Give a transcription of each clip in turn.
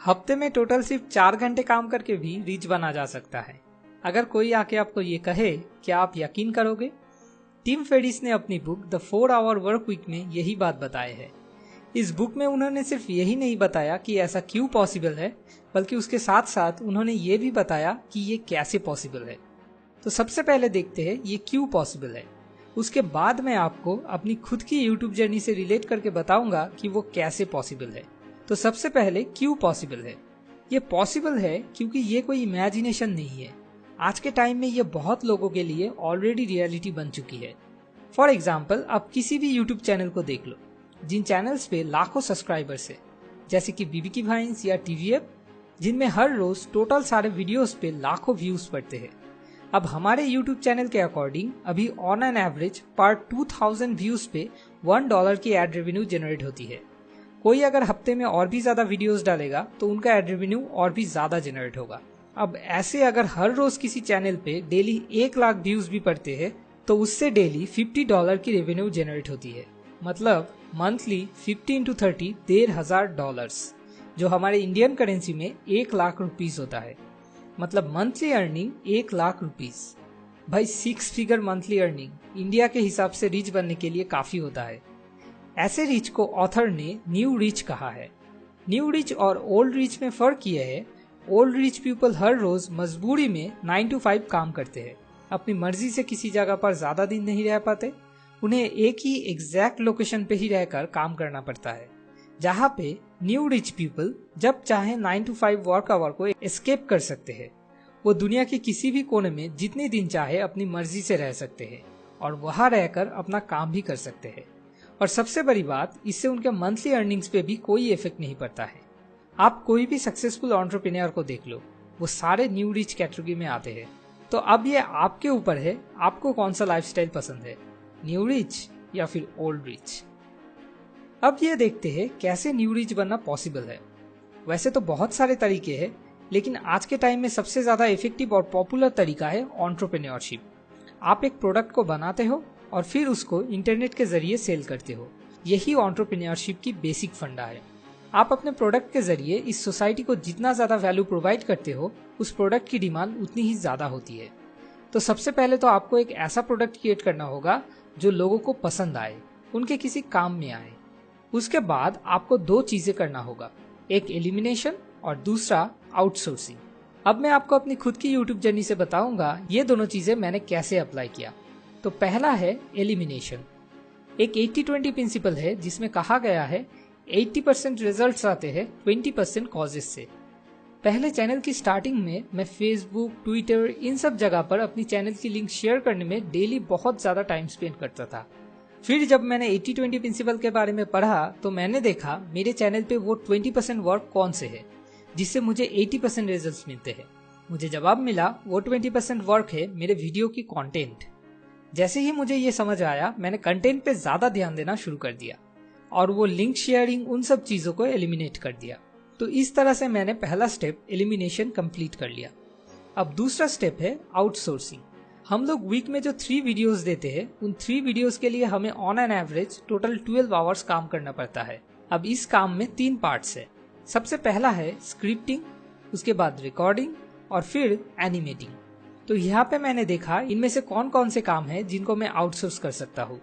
हफ्ते में टोटल सिर्फ 4 घंटे काम करके भी रिच बना जा सकता है। अगर कोई आके आपको ये कहे, क्या आप यकीन करोगे? टिम फेरिस ने अपनी book the 4 hour work week में यही बात बताई है। इस बुक में उन्होंने सिर्फ यही नहीं बताया कि ऐसा क्यों पॉसिबल है, बल्कि उसके साथ साथ उन्होंने ये भी बताया कि ये कैसे पॉसिबल है। तो सबसे पहले देखते हैं ये क्यों पॉसिबल है। उसके बाद मैं आपको अपनी खुद की यूट्यूब जर्नी से रिलेट करके बताऊंगा कि वो कैसे पॉसिबल है। तो सबसे पहले क्यों पॉसिबल है? ये पॉसिबल है क्योंकि ये कोई इमेजिनेशन नहीं है। आज के टाइम में ये बहुत लोगों के लिए ऑलरेडी रियलिटी बन चुकी है। फॉर एग्जाम्पल, आप किसी भी यूट्यूब चैनल को देख लो, जिन चैनल्स पे लाखों सब्सक्राइबर्स है, जैसे कि बीबी की वाइन्स या टीवीएफ, जिनमें हर रोज टोटल सारे वीडियोस पे लाखों व्यूज पड़ते हैं। अब हमारे यूट्यूब चैनल के अकॉर्डिंग अभी ऑन एन एवरेज पर 2000 व्यूज पे $1 की एड रेवेन्यू जनरेट होती है। कोई अगर हफ्ते में और भी ज्यादा वीडियोस डालेगा तो उनका एड रेवेन्यू और भी ज्यादा जनरेट होगा। अब ऐसे अगर हर रोज किसी चैनल पे डेली 1 लाख व्यूज भी पड़ते हैं तो उससे डेली $50 की रेवेन्यू जनरेट होती है। मतलब मंथली 50 into 30 $1,500, जो हमारे इंडियन करेंसी में 1 लाख रुपीस होता है। मतलब मंथली अर्निंग 1 लाख रुपीस। भाई 6 फिगर मंथली अर्निंग इंडिया के हिसाब से रिच बनने के लिए काफी होता है। ऐसे रिच को ऑथर ने न्यू रिच कहा है। न्यू रिच और ओल्ड रिच में फर्क यह है, ओल्ड रिच पीपल हर रोज मजबूरी में 9 to 5 काम करते हैं। अपनी मर्जी से किसी जगह पर ज्यादा दिन नहीं रह पाते। उन्हें एक ही एग्जैक्ट लोकेशन पे ही रहकर काम करना पड़ता है। जहाँ पे न्यू रिच पीपल जब चाहे 9 to 5 वर्क आवर को एस्केप कर सकते हैं। वो दुनिया के किसी भी कोने में जितने दिन चाहे अपनी मर्जी से रह सकते हैं और वहां रहकर अपना काम भी कर सकते हैं। और सबसे बड़ी बात, इससे उनके मंथली अर्निंग्स पे भी कोई इफेक्ट नहीं पड़ता है। आप कोई भी सक्सेसफुल एंटरप्रेन्योर को देख लो, वो सारे न्यू रिच कैटेगरी में आते हैं। तो अब ये आपके ऊपर है, आपको कौन सा लाइफस्टाइल पसंद है, न्यू रिच या फिर ओल्ड रिच। अब ये देखते हैं कैसे न्यू रिच बनना पॉसिबल है। वैसे तो बहुत सारे तरीके हैं, लेकिन आज के टाइम में सबसे ज्यादा इफेक्टिव और पॉपुलर तरीका है एंटरप्रेन्योरशिप। आप एक प्रोडक्ट को बनाते हो और फिर उसको इंटरनेट के जरिए सेल करते हो। यही एंटरप्रेन्योरशिप की बेसिक फंडा है। आप अपने प्रोडक्ट के जरिए इस सोसाइटी को जितना ज्यादा वैल्यू प्रोवाइड करते हो, उस प्रोडक्ट की डिमांड उतनी ही ज्यादा होती है। तो सबसे पहले तो आपको एक ऐसा प्रोडक्ट क्रिएट करना होगा जो लोगों को पसंद आए, उनके किसी काम में आए। उसके बाद आपको 2 चीजें करना होगा, एक एलिमिनेशन और दूसरा आउटसोर्सिंग। अब मैं आपको अपनी खुद की यूट्यूब जर्नी से बताऊंगा ये दोनों चीजें मैंने कैसे अप्लाई किया। तो पहला है एलिमिनेशन। एक 80-20 प्रिंसिपल है जिसमें कहा गया है 80% रिजल्ट्स आते हैं 20% कॉजेस से। पहले चैनल की स्टार्टिंग में मैं फेसबुक, ट्विटर, इन सब जगह पर अपनी चैनल की लिंक शेयर करने में डेली बहुत ज्यादा टाइम स्पेंड करता था। फिर जब मैंने 80-20 प्रिंसिपल के बारे में पढ़ा तो मैंने देखा मेरे चैनल पे वो 20% वर्क कौन से है जिससे मुझे 80% रिजल्ट्स मिलते हैं। मुझे जवाब मिला वो 20% वर्क है मेरे वीडियो की कंटेंट। जैसे ही मुझे ये समझ आया, मैंने कंटेंट पे ज्यादा ध्यान देना शुरू कर दिया और वो लिंक शेयरिंग, उन सब चीजों को एलिमिनेट कर दिया। तो इस तरह से मैंने पहला स्टेप एलिमिनेशन कंप्लीट कर लिया। अब दूसरा स्टेप है आउटसोर्सिंग। हम लोग वीक में जो 3 वीडियोस देते हैं, उन 3 वीडियोस के लिए हमें on an average total 12 hours काम करना पड़ता है। अब इस काम में 3 पार्ट्स है। सबसे पहला है स्क्रिप्टिंग, उसके बाद रिकॉर्डिंग और फिर एनिमेटिंग। तो यहाँ पे मैंने देखा इनमें से कौन कौन से काम है जिनको मैं आउटसोर्स कर सकता हूँ।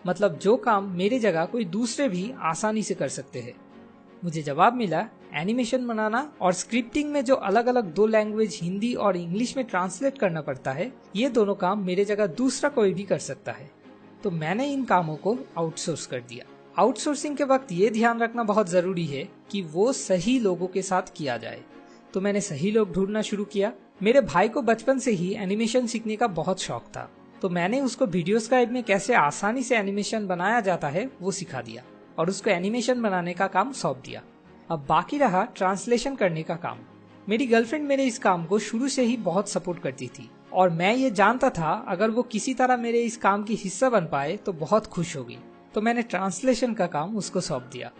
मतलब जो काम मेरे जगह कोई दूसरे भी आसानी से कर सकते हैं। मुझे जवाब मिला एनिमेशन बनाना और स्क्रिप्टिंग में जो अलग अलग 2 लैंग्वेज हिंदी और इंग्लिश में ट्रांसलेट करना पड़ता है, ये दोनों काम मेरे जगह दूसरा कोई भी कर सकता है। तो मैंने इन कामों को आउटसोर्स कर दिया। आउटसोर्सिंग के वक्त ये ध्यान रखना बहुत जरूरी है कि वो सही लोगों के साथ किया जाए। तो मैंने सही लोग ढूंढना शुरू किया। मेरे भाई को बचपन से ही एनिमेशन सीखने का बहुत शौक था, तो मैंने उसको वीडियोस्क्राइब में कैसे आसानी से एनिमेशन बनाया जाता है वो सिखा दिया और उसको एनिमेशन बनाने का काम सौंप दिया। अब बाकी रहा ट्रांसलेशन करने का काम। मेरी गर्लफ्रेंड मेरे इस काम को शुरू से ही बहुत सपोर्ट करती थी और मैं ये जानता था अगर वो किसी तरह मेरे इस काम की हिस्सा बन पाए तो बहुत खुश होगी। तो मैंने ट्रांसलेशन का काम उसको सौंप दिया।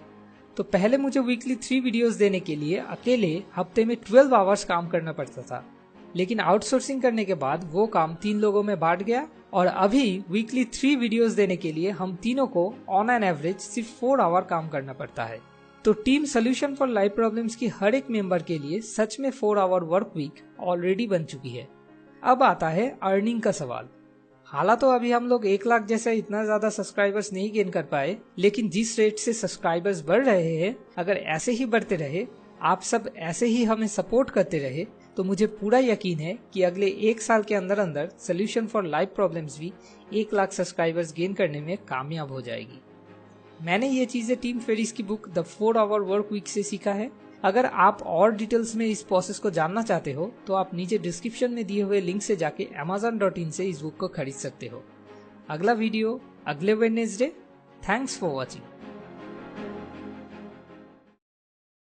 तो पहले मुझे वीकली 3 वीडियोस देने के लिए अकेले हफ्ते में 12 आवर्स काम करना पड़ता था, लेकिन आउटसोर्सिंग करने के बाद वो काम 3 लोगों में बांट गया और अभी वीकली 3 वीडियोस देने के लिए हम तीनों को ऑन एन एवरेज सिर्फ 4 आवर काम करना पड़ता है। तो team solution for life problems की हर एक मेंबर के लिए सच में 4 आवर वर्क वीक ऑलरेडी बन चुकी है। अब आता है अर्निंग का सवाल। हालांकि तो अभी हम लोग 1 लाख जैसे इतना ज्यादा सब्सक्राइबर्स नहीं गेन कर पाए, लेकिन जिस रेट से सब्सक्राइबर्स बढ़ रहे हैं, अगर ऐसे ही बढ़ते रहे, आप सब ऐसे ही हमें सपोर्ट करते रहे, तो मुझे पूरा यकीन है कि अगले 1 साल के अंदर अंदर सोल्यूशन फॉर लाइफ प्रॉब्लम्स भी 1 लाख सब्सक्राइबर्स गेन करने में कामयाब हो जाएगी। मैंने ये चीजें टीम फेरिस की book the 4 hour work week से सीखा है। अगर आप और डिटेल्स में इस प्रोसेस को जानना चाहते हो तो आप नीचे डिस्क्रिप्शन में दिए हुए लिंक से जाके amazon.in से इस बुक को खरीद सकते हो। अगला वीडियो अगले वेडनेसडे। Thanks for watching.